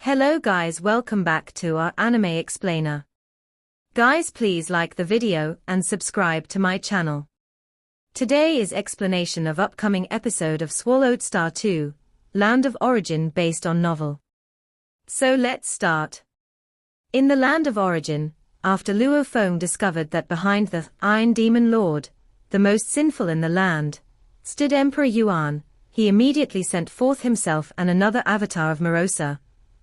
Hello guys, welcome back to our anime explainer. Guys, please like the video and subscribe to my channel. Today is explanation of upcoming episode of Swallowed Star 2, Land of Origin based on novel. So let's start. In the Land of Origin, after Luo Feng discovered that behind the Iron Demon Lord, the most sinful in the land, stood Emperor Yuan, he immediately sent forth himself and another avatar of Morosa,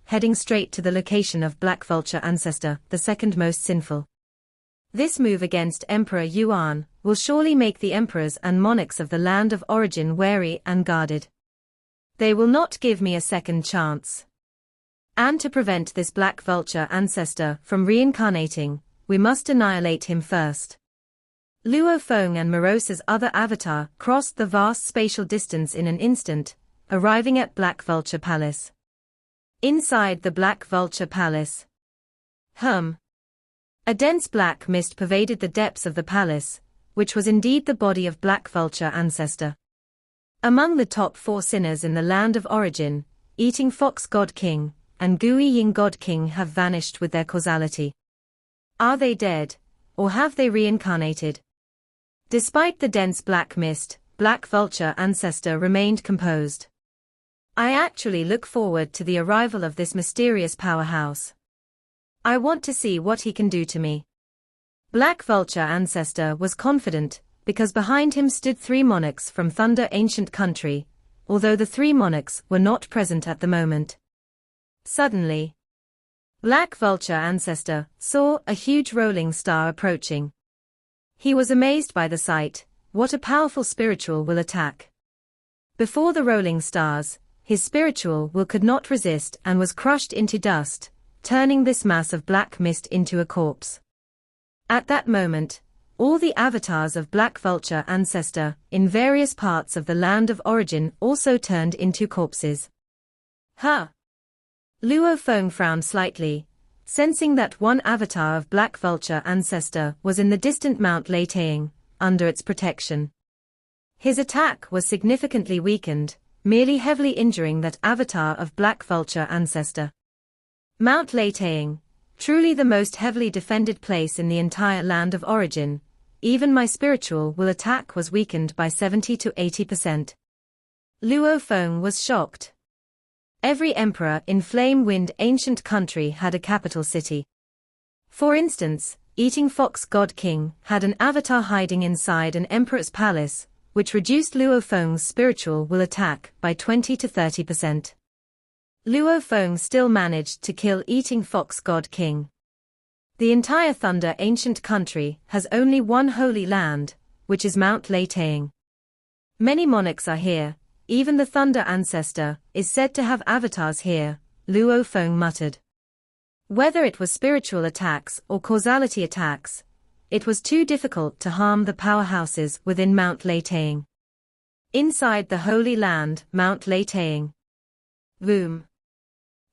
heading straight to the location of Black Vulture Ancestor, the second most sinful. This move against Emperor Yuan will surely make the emperors and monarchs of the Land of Origin wary and guarded. They will not give me a second chance. And to prevent this Black Vulture Ancestor from reincarnating, we must annihilate him first. Luo Feng and Morosa's other avatar crossed the vast spatial distance in an instant, arriving at Black Vulture Palace. Inside the Black Vulture Palace. A dense black mist pervaded the depths of the palace, which was indeed the body of Black Vulture Ancestor. Among the top 4 sinners in the Land of Origin, Eating Fox God King and Gui Ying God King have vanished with their causality. Are they dead, or have they reincarnated? Despite the dense black mist, Black Vulture Ancestor remained composed. I actually look forward to the arrival of this mysterious powerhouse. I want to see what he can do to me. Black Vulture Ancestor was confident, because behind him stood 3 monarchs from Thunder Ancient Country, although the 3 monarchs were not present at the moment. Suddenly, Black Vulture Ancestor saw a huge rolling star approaching. He was amazed by the sight. What a powerful spiritual will attack. Before the rolling stars, his spiritual will could not resist and was crushed into dust, turning this mass of black mist into a corpse. At that moment, all the avatars of Black Vulture Ancestor in various parts of the Land of Origin also turned into corpses. Luo Feng frowned slightly, sensing that one avatar of Black Vulture Ancestor was in the distant Mount Leitang, under its protection. His attack was significantly weakened, merely heavily injuring that avatar of Black Vulture Ancestor. Mount Leitang, truly the most heavily defended place in the entire Land of Origin, even my spiritual will attack was weakened by 70 to 80%. Luo Feng was shocked. Every emperor in Flame Wind Ancient Country had a capital city. For instance, Eating Fox God King had an avatar hiding inside an emperor's palace, which reduced Luo Feng's spiritual will attack by 20 to 30%. Luo Feng still managed to kill Eating Fox God King. The entire Thunder Ancient Country has only one holy land, which is Mount Leitang. Many monarchs are here. Even the Thunder Ancestor is said to have avatars here, Luo Feng muttered. Whether it was spiritual attacks or causality attacks, it was too difficult to harm the powerhouses within Mount Leitang. Inside the Holy Land, Mount Leitang. Boom.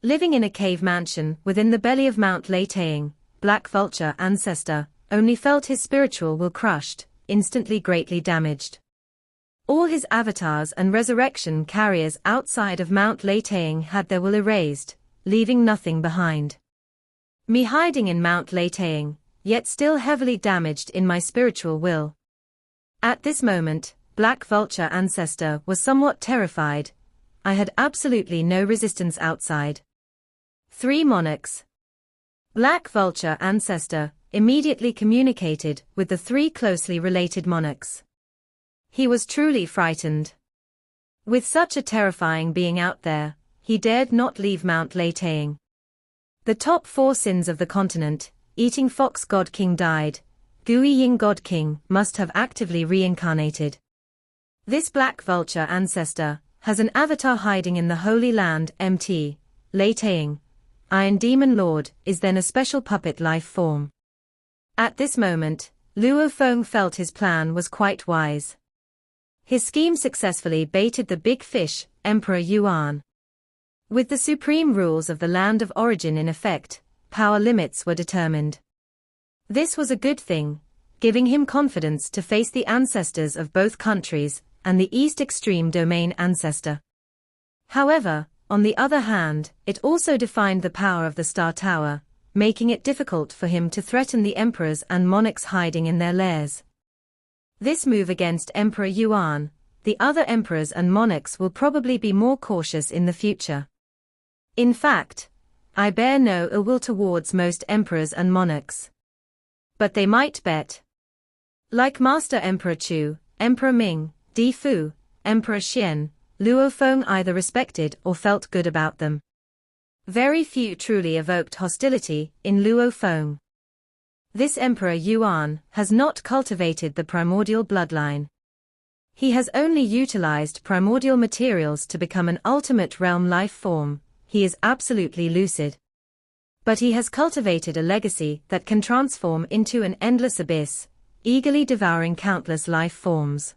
Living in a cave mansion within the belly of Mount Leitang, Black Vulture Ancestor only felt his spiritual will crushed, instantly greatly damaged. All his avatars and resurrection carriers outside of Mount Leitang had their will erased, leaving nothing behind. Me hiding in Mount Leitang, yet still heavily damaged in my spiritual will. At this moment, Black Vulture Ancestor was somewhat terrified. I had absolutely no resistance outside. 3 monarchs. Black Vulture Ancestor immediately communicated with the 3 closely related monarchs. He was truly frightened. With such a terrifying being out there, he dared not leave Mount Leitang. The top 4 sins of the continent, Eating Fox God King died, Gui Ying God King must have actively reincarnated. This Black Vulture Ancestor has an avatar hiding in the Holy Land Mt. Leitang. Iron Demon Lord is then a special puppet life form. At this moment, Luo Feng felt his plan was quite wise. His scheme successfully baited the big fish, Emperor Yuan. With the supreme rules of the Land of Origin in effect, power limits were determined. This was a good thing, giving him confidence to face the ancestors of both countries and the East Extreme Domain Ancestor. However, On the other hand, it also defined the power of the Star Tower, making it difficult for him to threaten the emperors and monarchs hiding in their lairs. This move against Emperor Yuan, the other emperors and monarchs will probably be more cautious in the future. In fact, I bear no ill will towards most emperors and monarchs. But they might bet. Like Master Emperor Chu, Emperor Ming, Di Fu, Emperor Xian, Luo Feng either respected or felt good about them. Very few truly evoked hostility in Luo Feng. This Emperor Yuan has not cultivated the primordial bloodline. He has only utilized primordial materials to become an ultimate realm life form. He is absolutely lucid. But he has cultivated a legacy that can transform into an endless abyss, eagerly devouring countless life forms.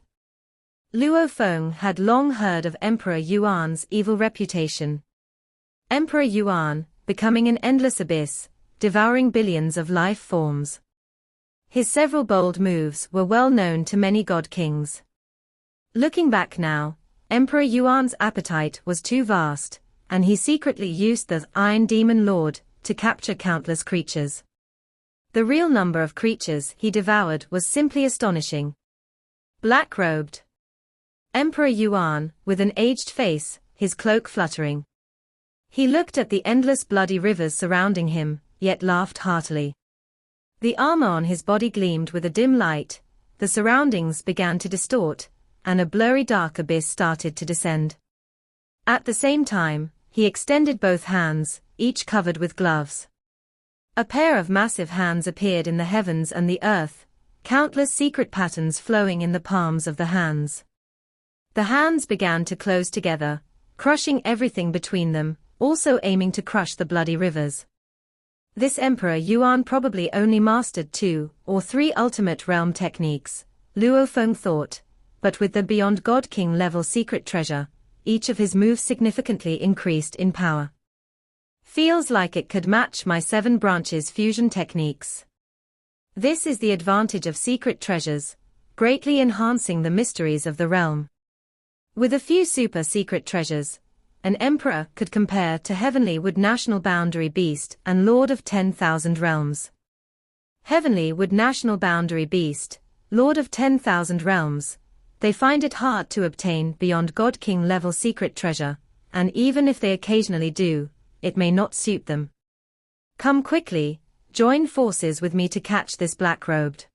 Luo Feng had long heard of Emperor Yuan's evil reputation. Emperor Yuan, becoming an endless abyss, devouring billions of life forms. His several bold moves were well known to many god kings. Looking back now, Emperor Yuan's appetite was too vast, and he secretly used the Iron Demon Lord to capture countless creatures. The real number of creatures he devoured was simply astonishing. Black-robed Emperor Yuan, with an aged face, his cloak fluttering. He looked at the endless bloody rivers surrounding him, yet laughed heartily. The armor on his body gleamed with a dim light, the surroundings began to distort, and a blurry dark abyss started to descend. At the same time, he extended both hands, each covered with gloves. A pair of massive hands appeared in the heavens and the earth, countless secret patterns flowing in the palms of the hands. The hands began to close together, crushing everything between them, also aiming to crush the bloody rivers. This Emperor Yuan probably only mastered 2 or 3 ultimate realm techniques, Luo Feng thought, but with the beyond God King level secret treasure, each of his moves significantly increased in power. Feels like it could match my 7 branches fusion techniques. This is the advantage of secret treasures, greatly enhancing the mysteries of the realm. With a few super secret treasures, an emperor could compare to Heavenly Wood National Boundary Beast and Lord of 10,000 Realms. Heavenly Wood National Boundary Beast, Lord of 10,000 Realms. They find it hard to obtain beyond God King level secret treasure, and even if they occasionally do, it may not suit them. Come quickly, join forces with me to catch this black-robed.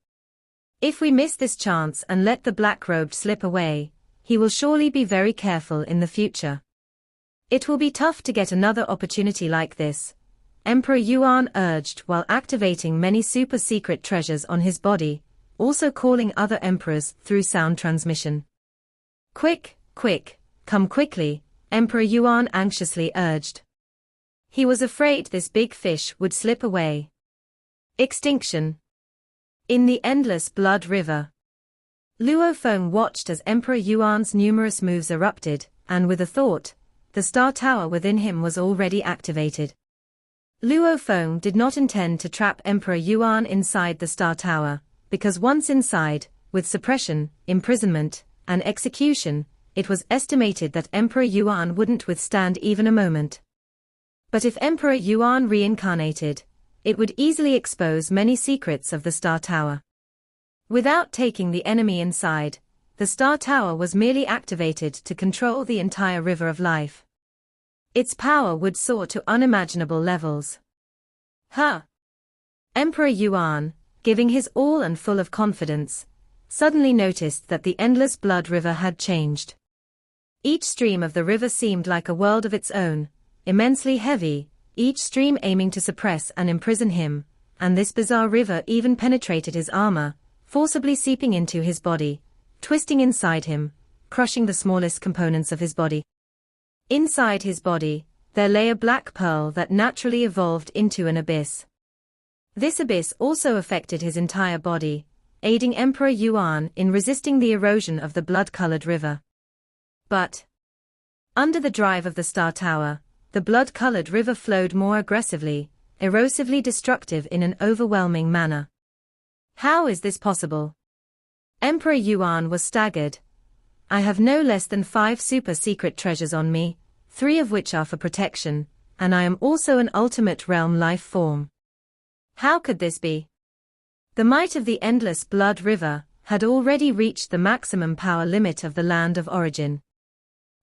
If we miss this chance and let the black-robed slip away, he will surely be very careful in the future. It will be tough to get another opportunity like this, Emperor Yuan urged while activating many super secret treasures on his body, also calling other emperors through sound transmission. Quick, quick, come quickly, Emperor Yuan anxiously urged. He was afraid this big fish would slip away. Extinction. In the endless blood river. Luo Feng watched as Emperor Yuan's numerous moves erupted, and with a thought, the star tower within him was already activated. Luo Feng did not intend to trap Emperor Yuan inside the star tower, because once inside, with suppression, imprisonment, and execution, it was estimated that Emperor Yuan wouldn't withstand even a moment. But if Emperor Yuan reincarnated, it would easily expose many secrets of the Star Tower. Without taking the enemy inside, the Star Tower was merely activated to control the entire River of Life. Its power would soar to unimaginable levels. Emperor Yuan, giving his all and full of confidence, suddenly noticed that the endless blood river had changed. Each stream of the river seemed like a world of its own, immensely heavy, each stream aiming to suppress and imprison him, and this bizarre river even penetrated his armor, forcibly seeping into his body, twisting inside him, crushing the smallest components of his body. Inside his body, there lay a black pearl that naturally evolved into an abyss. This abyss also affected his entire body, aiding Emperor Yuan in resisting the erosion of the blood-colored river. But under the drive of the Star Tower, the blood-colored river flowed more aggressively, erosively destructive in an overwhelming manner. How is this possible? Emperor Yuan was staggered. I have no less than 5 super secret treasures on me, 3 of which are for protection, and I am also an ultimate realm life form. How could this be? The might of the endless blood river had already reached the maximum power limit of the land of origin.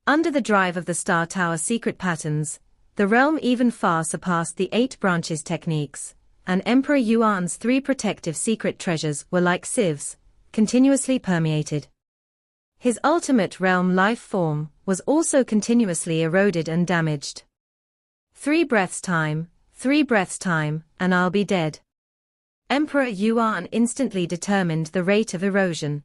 Under the drive of the Star Tower secret patterns, the realm even far surpassed the 8 branches techniques, and Emperor Yuan's 3 protective secret treasures were like sieves, continuously permeated. His ultimate realm life form was also continuously eroded and damaged. 3 breaths time, and I'll be dead. Emperor Yuan instantly determined the rate of erosion.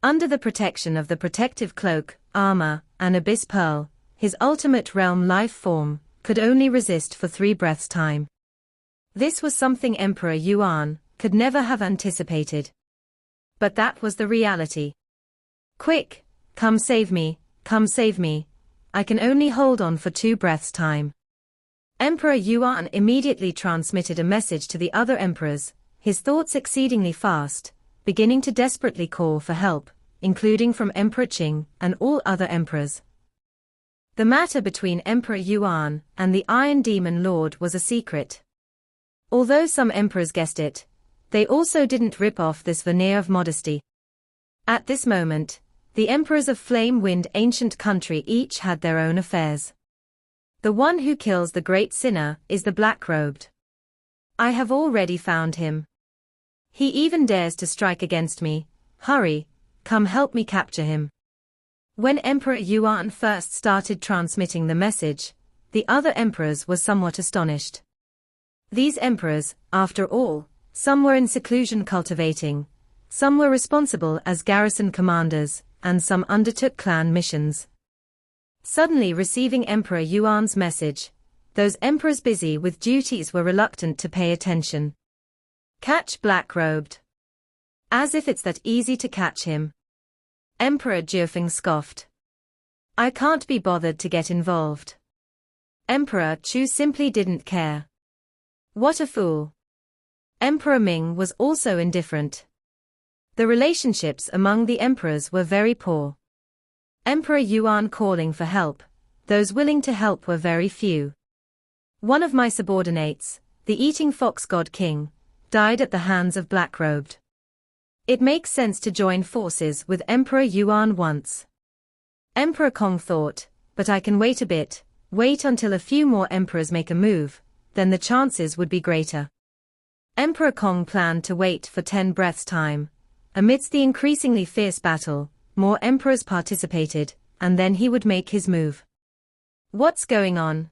Under the protection of the protective cloak, armor, and abyss pearl, his ultimate realm life form could only resist for 3 breaths time. This was something Emperor Yuan could never have anticipated. But that was the reality. Quick, come save me, I can only hold on for 2 breaths time. Emperor Yuan immediately transmitted a message to the other emperors, his thoughts exceedingly fast, beginning to desperately call for help, including from Emperor Qing and all other emperors. The matter between Emperor Yuan and the Iron Demon Lord was a secret. Although some emperors guessed it, they also didn't rip off this veneer of modesty. At this moment, the emperors of Flame Wind Ancient Country each had their own affairs. The one who kills the great sinner is the black-robed. I have already found him. He even dares to strike against me. Hurry, come help me capture him. When Emperor Yuan first started transmitting the message, the other emperors were somewhat astonished. These emperors, after all, some were in seclusion cultivating, some were responsible as garrison commanders, and some undertook clan missions. Suddenly receiving Emperor Yuan's message, those emperors busy with duties were reluctant to pay attention. Catch black-robed. As if it's that easy to catch him. Emperor Jiufeng scoffed. I can't be bothered to get involved. Emperor Chu simply didn't care. What a fool. Emperor Ming was also indifferent. The relationships among the emperors were very poor. Emperor Yuan calling for help, those willing to help were very few. One of my subordinates, the eating fox god king, died at the hands of black-robed. It makes sense to join forces with Emperor Yuan once. Emperor Kong thought, but I can wait a bit, wait until a few more emperors make a move, then the chances would be greater. Emperor Kong planned to wait for 10 breaths time. Amidst the increasingly fierce battle, more emperors participated, and then he would make his move. What's going on?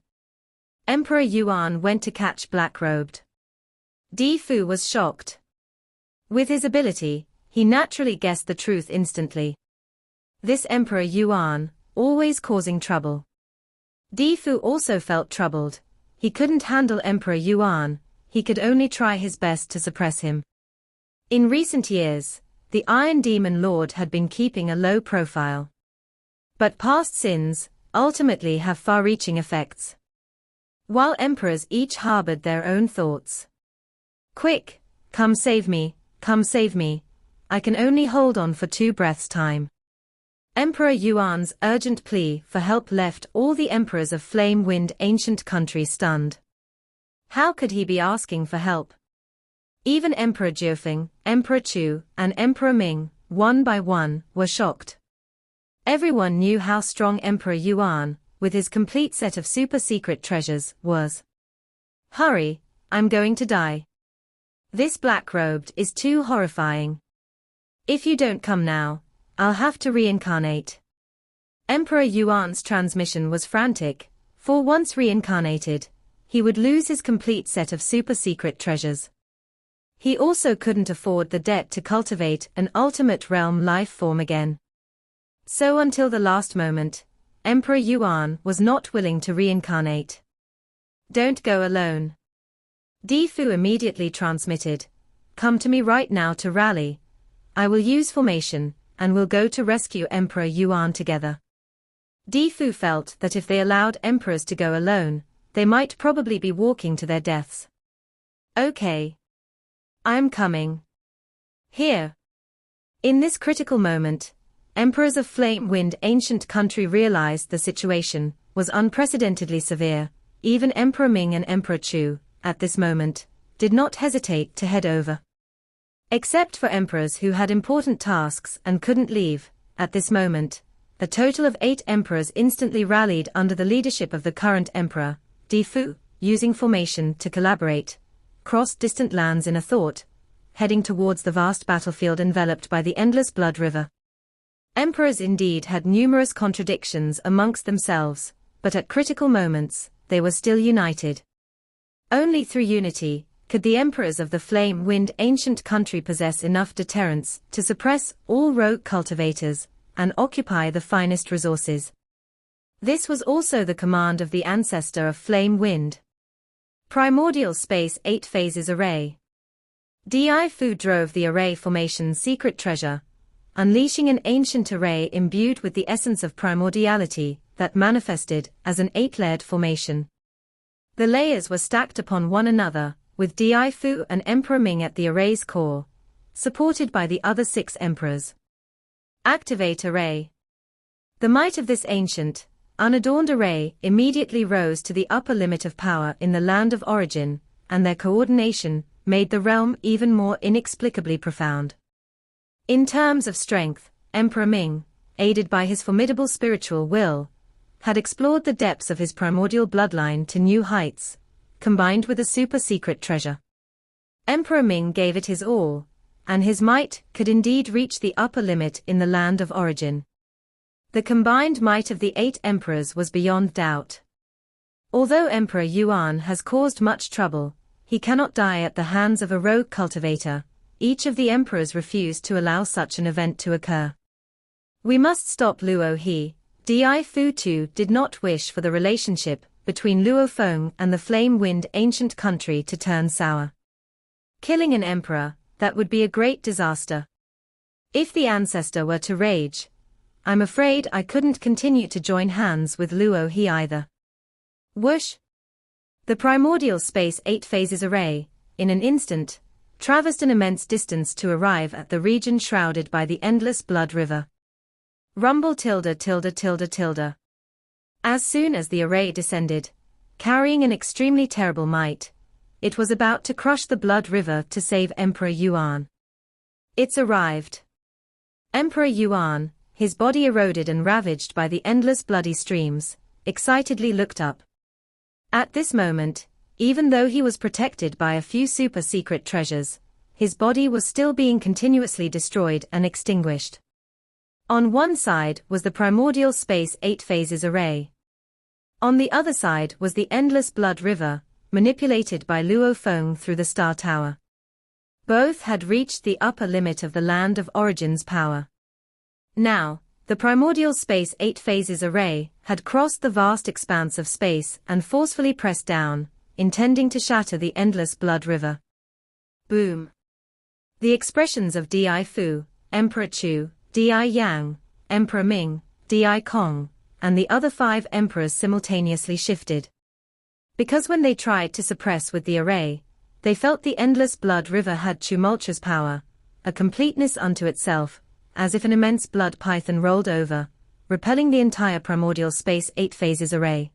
Emperor Yuan went to catch black-robed. Di Fu was shocked. With his ability, he naturally guessed the truth instantly. This Emperor Yuan, always causing trouble. Di Fu also felt troubled. He couldn't handle Emperor Yuan, he could only try his best to suppress him. In recent years, the Iron Demon Lord had been keeping a low profile. But past sins, ultimately have far-reaching effects. While emperors each harbored their own thoughts. Quick, come save me, I can only hold on for 2 breaths time. Emperor Yuan's urgent plea for help left all the emperors of Flame Wind Ancient Country stunned. How could he be asking for help? Even Emperor Jiufeng, Emperor Chu, and Emperor Ming, one by one, were shocked. Everyone knew how strong Emperor Yuan, with his complete set of super-secret treasures, was. Hurry, I'm going to die. This black-robed is too horrifying. If you don't come now, I'll have to reincarnate. Emperor Yuan's transmission was frantic, for once reincarnated, he would lose his complete set of super-secret treasures. He also couldn't afford the debt to cultivate an ultimate realm life form again. So until the last moment, Emperor Yuan was not willing to reincarnate. Don't go alone. Di Fu immediately transmitted, come to me right now to rally. I will use formation, and we'll go to rescue Emperor Yuan together. Di Fu felt that if they allowed emperors to go alone, they might probably be walking to their deaths. Okay. I'm coming. Here. In this critical moment, emperors of Flame Wind Ancient Country realized the situation, was unprecedentedly severe. Even Emperor Ming and Emperor Chu, at this moment, did not hesitate to head over. Except for emperors who had important tasks and couldn't leave, at this moment, a total of 8 emperors instantly rallied under the leadership of the current emperor, Di Fu, using formation to collaborate, crossed distant lands in a thought, heading towards the vast battlefield enveloped by the endless blood river. Emperors indeed had numerous contradictions amongst themselves, but at critical moments, they were still united. Only through unity could the emperors of the flame-wind ancient country possess enough deterrence to suppress all rogue cultivators and occupy the finest resources. This was also the command of the ancestor of flame-wind. Primordial Space 8 Phases Array. Di Fu drove the array formation's secret treasure, unleashing an ancient array imbued with the essence of primordiality that manifested as an 8-layered formation. The layers were stacked upon one another, with Di Fu and Emperor Ming at the array's core, supported by the other 6 emperors. Activate Array. The might of this ancient, unadorned array immediately rose to the upper limit of power in the land of origin, and their coordination made the realm even more inexplicably profound. In terms of strength, Emperor Ming, aided by his formidable spiritual will, had explored the depths of his primordial bloodline to new heights, combined with a super-secret treasure. Emperor Ming gave it his all, and his might could indeed reach the upper limit in the land of origin. The combined might of the 8 emperors was beyond doubt. Although Emperor Yuan has caused much trouble, he cannot die at the hands of a rogue cultivator. Each of the emperors refused to allow such an event to occur. We must stop Luo He. Di Fu too did not wish for the relationship between Luo Feng and the flame-wind ancient country to turn sour. Killing an emperor, that would be a great disaster. If the ancestor were to rage, I'm afraid I couldn't continue to join hands with Luo He either. Whoosh! The primordial space 8 phases array, in an instant, traversed an immense distance to arrive at the region shrouded by the endless blood river. Rumble tilde tilde tilde tilde. As soon as the array descended, carrying an extremely terrible might, it was about to crush the blood river to save Emperor Yuan. It's arrived. Emperor Yuan, his body eroded and ravaged by the endless bloody streams, excitedly looked up. At this moment, even though he was protected by a few super-secret treasures, his body was still being continuously destroyed and extinguished. On one side was the primordial space 8 phases array. On the other side was the endless blood river, manipulated by Luo Feng through the Star Tower. Both had reached the upper limit of the land of origin's power. Now, the primordial space 8 phases array had crossed the vast expanse of space and forcefully pressed down, intending to shatter the endless blood river. Boom! The expressions of Di Fu, Emperor Chu, Di Yang, Emperor Ming, Di Kong, and the other 5 emperors simultaneously shifted. Because when they tried to suppress with the array, they felt the endless blood river had tumultuous power, a completeness unto itself, as if an immense blood python rolled over, repelling the entire primordial space 8 phases array.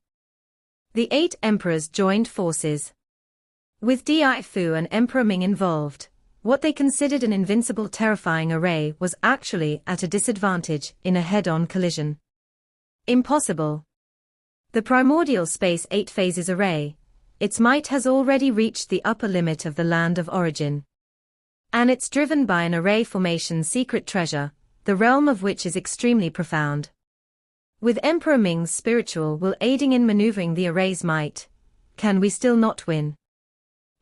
The 8 emperors joined forces. With Di Fu and Emperor Ming involved, what they considered an invincible terrifying array was actually at a disadvantage in a head-on collision. Impossible. The primordial space 8 phases array, its might has already reached the upper limit of the land of origin. And it's driven by an array formation secret treasure, the realm of which is extremely profound. With Emperor Ming's spiritual will aiding in maneuvering the array's might, can we still not win?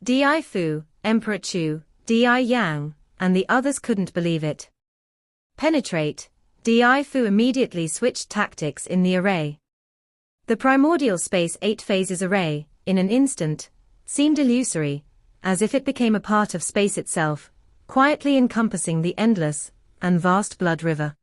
Di Fu, Emperor Chu, Di Yang, and the others couldn't believe it. Penetrate. Di Fu immediately switched tactics in the array. The primordial space 8 phases array, in an instant, seemed illusory, as if it became a part of space itself, quietly encompassing the endless and vast blood river.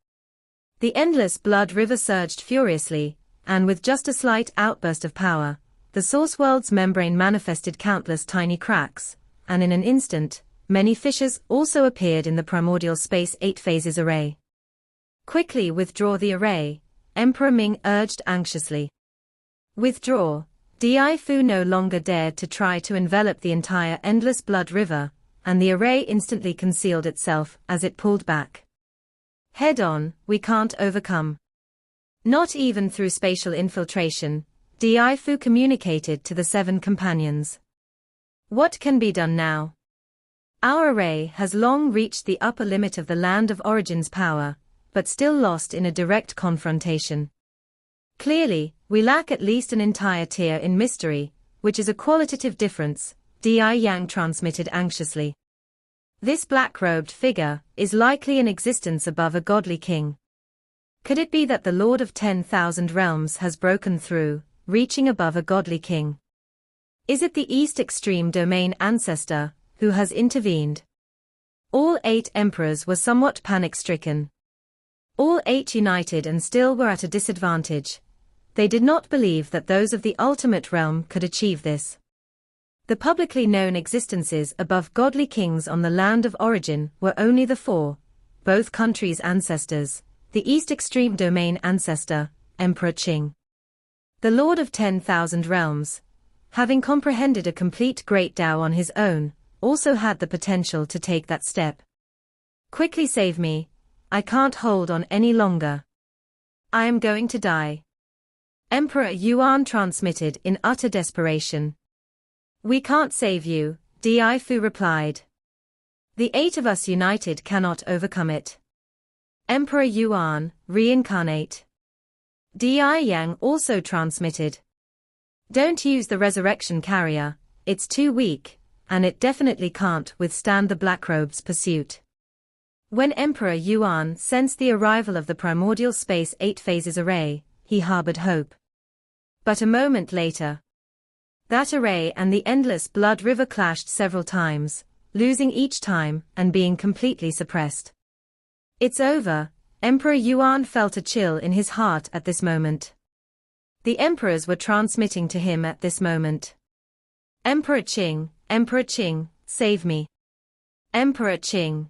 The endless blood river surged furiously, and with just a slight outburst of power, the source world's membrane manifested countless tiny cracks, and in an instant, many fissures also appeared in the primordial space 8 phases array. Quickly withdraw the array, Emperor Ming urged anxiously. Withdraw. Di Fu no longer dared to try to envelop the entire endless blood river, and the array instantly concealed itself as it pulled back. Head on, we can't overcome. Not even through spatial infiltration, Di Fu communicated to the 7 companions. What can be done now? Our array has long reached the upper limit of the land of origin's power, but still lost in a direct confrontation. Clearly, we lack at least an entire tier in mystery, which is a qualitative difference, Di Yang transmitted anxiously. This black-robed figure is likely in existence above a godly king. Could it be that the Lord of 10,000 realms has broken through, reaching above a godly king? Is it the East Extreme Domain ancestor who has intervened? All 8 emperors were somewhat panic-stricken. All 8 united and still were at a disadvantage. They did not believe that those of the ultimate realm could achieve this. The publicly known existences above godly kings on the land of origin were only the 4, both countries' ancestors, the East Extreme Domain ancestor, Emperor Qing. The Lord of 10,000 realms, having comprehended a complete Great Tao on his own, also had the potential to take that step. Quickly save me, I can't hold on any longer. I am going to die. Emperor Yuan transmitted in utter desperation. We can't save you, Di Fu replied. The 8 of us united cannot overcome it. Emperor Yuan, reincarnate. Di Yang also transmitted. Don't use the resurrection carrier, it's too weak, and it definitely can't withstand the Blackrobes' pursuit. When Emperor Yuan sensed the arrival of the primordial space 8 phases array, he harbored hope. But a moment later, that array and the endless blood river clashed several times, losing each time and being completely suppressed. It's over, Emperor Yuan felt a chill in his heart at this moment. The emperors were transmitting to him at this moment. Emperor Qing, save me. Emperor Qing.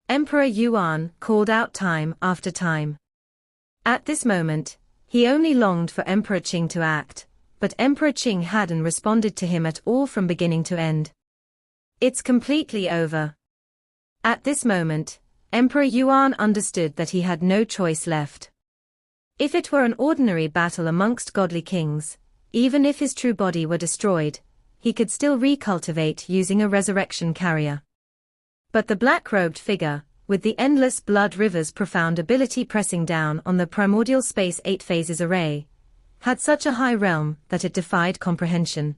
Emperor Yuan called out time after time. At this moment, he only longed for Emperor Qing to act, but Emperor Qing hadn't responded to him at all from beginning to end. It's completely over. At this moment, Emperor Yuan understood that he had no choice left. If it were an ordinary battle amongst godly kings, even if his true body were destroyed, he could still recultivate using a resurrection carrier. But the black-robed figure, with the endless blood river's profound ability pressing down on the primordial space 8 phases array, had such a high realm that it defied comprehension.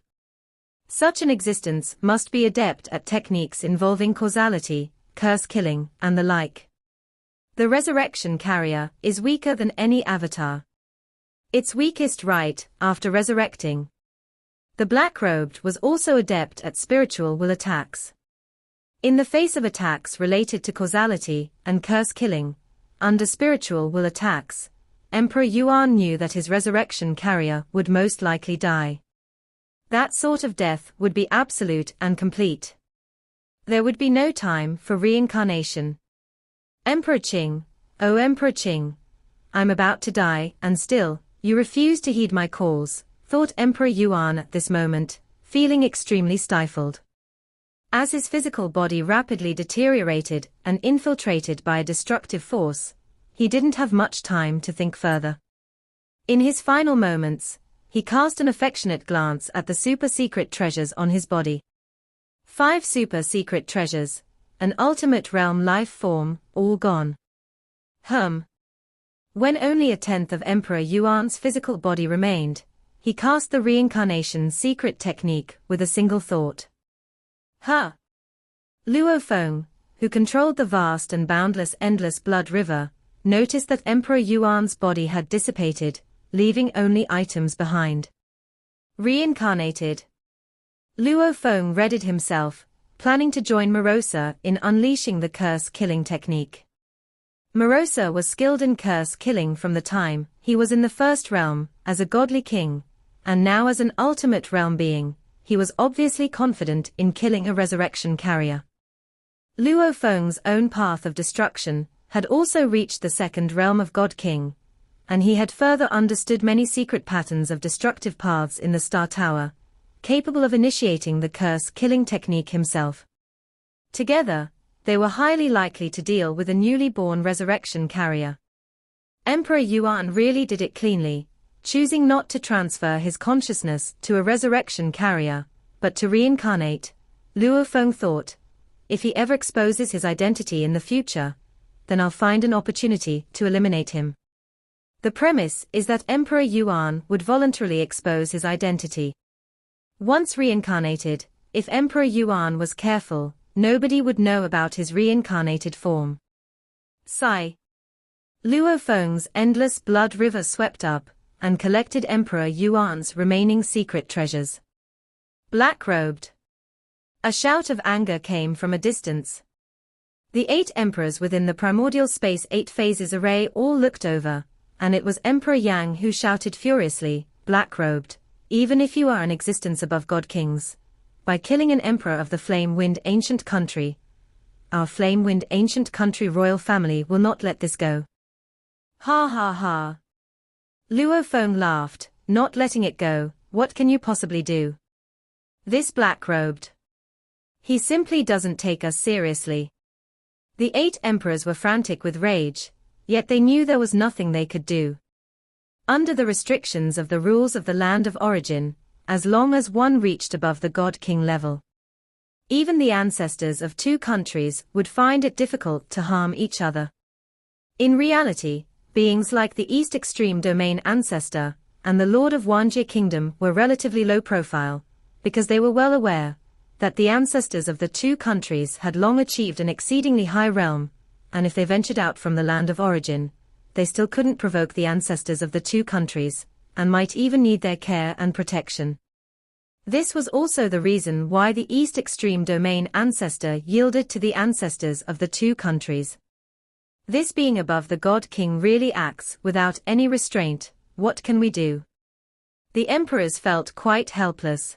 Such an existence must be adept at techniques involving causality, curse killing, and the like. The resurrection carrier is weaker than any avatar. Its weakest right after resurrecting. The black-robed was also adept at spiritual will attacks. In the face of attacks related to causality and curse killing, under spiritual will attacks, Emperor Yuan knew that his resurrection carrier would most likely die. That sort of death would be absolute and complete. There would be no time for reincarnation. Emperor Qing, oh Emperor Qing, I'm about to die, and still, you refuse to heed my calls, thought Emperor Yuan at this moment, feeling extremely stifled. As his physical body rapidly deteriorated and infiltrated by a destructive force, he didn't have much time to think further. In his final moments, he cast an affectionate glance at the super-secret treasures on his body. 5 super-secret treasures, an ultimate realm life form, all gone. When only a tenth of Emperor Yuan's physical body remained, he cast the reincarnation secret technique with a single thought. Luo Feng, who controlled the vast and boundless endless blood river, noticed that Emperor Yuan's body had dissipated, leaving only items behind. Reincarnated. Luo Feng readied himself, planning to join Morosa in unleashing the curse-killing technique. Morosa was skilled in curse-killing from the time he was in the first realm as a godly king, and now as an ultimate realm being, he was obviously confident in killing a resurrection carrier. Luo Feng's own path of destruction had also reached the second realm of God King, and he had further understood many secret patterns of destructive paths in the Star Tower, capable of initiating the curse-killing technique himself. Together, they were highly likely to deal with a newly born resurrection carrier. Emperor Yuan really did it cleanly, choosing not to transfer his consciousness to a resurrection carrier, but to reincarnate. Luo Feng thought, if he ever exposes his identity in the future, then I'll find an opportunity to eliminate him. The premise is that Emperor Yuan would voluntarily expose his identity. Once reincarnated, if Emperor Yuan was careful, nobody would know about his reincarnated form. Sigh. Luo Feng's endless blood river swept up and collected Emperor Yuan's remaining secret treasures. Black-robed. A shout of anger came from a distance. The 8 emperors within the primordial space 8 phases array all looked over, and it was Emperor Yang who shouted furiously, black-robed, even if you are an existence above god-kings, by killing an emperor of the flame-wind ancient country, our flame-wind ancient country royal family will not let this go. Ha ha ha. Luo Feng laughed, not letting it go, what can you possibly do? This black-robed. He simply doesn't take us seriously. The 8 emperors were frantic with rage, yet they knew there was nothing they could do. Under the restrictions of the rules of the land of origin, as long as one reached above the god-king level, even the ancestors of 2 countries would find it difficult to harm each other. In reality, beings like the East Extreme Domain Ancestor and the Lord of Wanjie Kingdom were relatively low profile, because they were well aware that the ancestors of the 2 countries had long achieved an exceedingly high realm, and if they ventured out from the land of origin, they still couldn't provoke the ancestors of the 2 countries, and might even need their care and protection. This was also the reason why the East Extreme Domain Ancestor yielded to the ancestors of the 2 countries. This being above the God King really acts without any restraint. What can we do? The emperors felt quite helpless.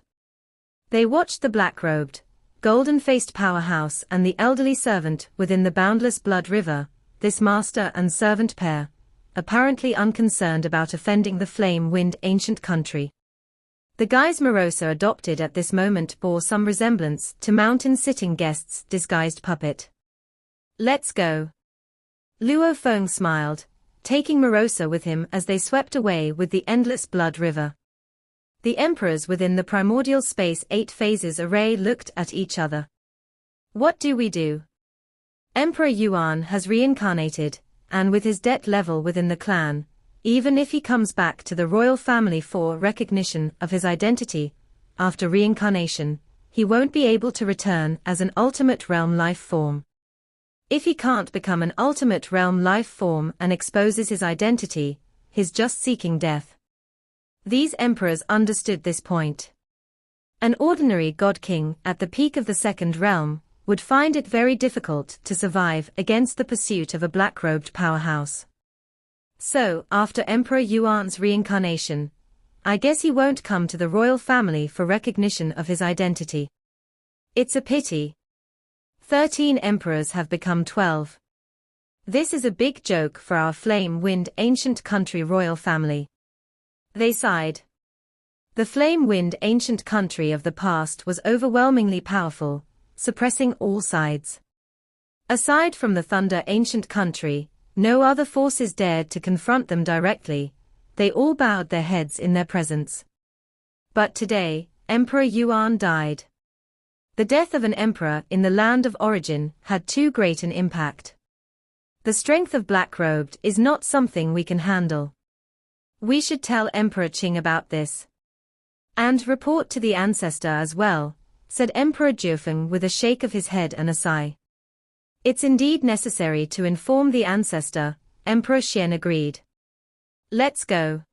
They watched the black-robed, golden-faced powerhouse and the elderly servant within the boundless blood river, this master and servant pair, apparently unconcerned about offending the flame-wind ancient country. The guise Morosa adopted at this moment bore some resemblance to mountain-sitting guest's disguised puppet. Let's go. Luo Feng smiled, taking Morosa with him as they swept away with the endless blood river. The emperors within the primordial space 8 phases array looked at each other. What do we do? Emperor Yuan has reincarnated, and with his debt level within the clan, even if he comes back to the royal family for recognition of his identity, after reincarnation, he won't be able to return as an ultimate realm life form. If he can't become an ultimate realm life form and exposes his identity, he's just seeking death. These emperors understood this point. An ordinary god king at the peak of the second realm would find it very difficult to survive against the pursuit of a black-robed powerhouse. So, after Emperor Yuan's reincarnation, I guess he won't come to the royal family for recognition of his identity. It's a pity. 13 emperors have become 12. This is a big joke for our flame-wind ancient country royal family. They sighed. The flame-wind ancient country of the past was overwhelmingly powerful, suppressing all sides. Aside from the thunder ancient country, no other forces dared to confront them directly. They all bowed their heads in their presence. But today, Emperor Yuan died. The death of an emperor in the land of origin had too great an impact. The strength of black-robed is not something we can handle. We should tell Emperor Qing about this. And report to the ancestor as well, said Emperor Jiufeng with a shake of his head and a sigh. It's indeed necessary to inform the ancestor, Emperor Xian agreed. Let's go.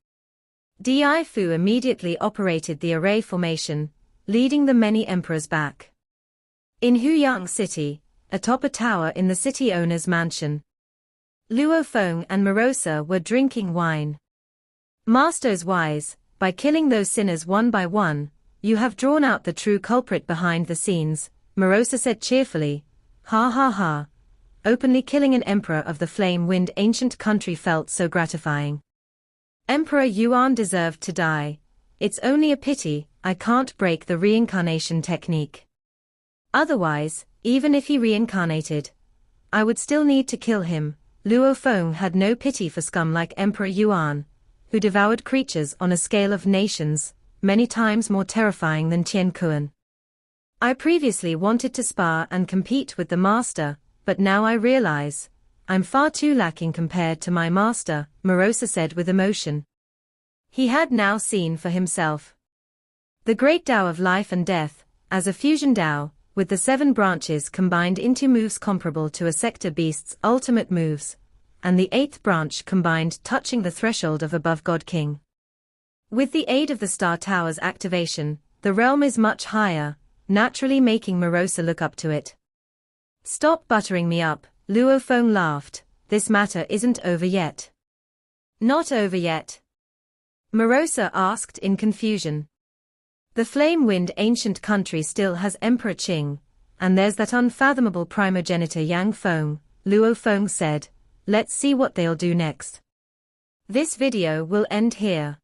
Di Fu immediately operated the array formation, leading the many emperors back. In Huyang City, atop a tower in the city owner's mansion, Luo Feng and Morosa were drinking wine. Master is wise, by killing those sinners one by one, you have drawn out the true culprit behind the scenes, Morosa said cheerfully. Ha ha ha. Openly killing an emperor of the flame-wind ancient country felt so gratifying. Emperor Yuan deserved to die. It's only a pity I can't break the reincarnation technique. Otherwise, even if he reincarnated, I would still need to kill him. Luo Feng had no pity for scum like Emperor Yuan, who devoured creatures on a scale of nations, many times more terrifying than Tian Kuan. I previously wanted to spar and compete with the master, but now I realize I'm far too lacking compared to my master, Morosa said with emotion. He had now seen for himself the great Tao of life and death, as a fusion Tao, with the 7 branches combined into moves comparable to a sector beast's ultimate moves, and the 8th branch combined touching the threshold of above God King. With the aid of the Star Tower's activation, the realm is much higher, naturally making Morosa look up to it. Stop buttering me up, Luo Feng laughed, this matter isn't over yet. Not over yet? Morosa asked in confusion. The flame-wind ancient country still has Emperor Qing, and there's that unfathomable primogenitor Yang Feng, Luo Feng said. Let's see what they'll do next. This video will end here.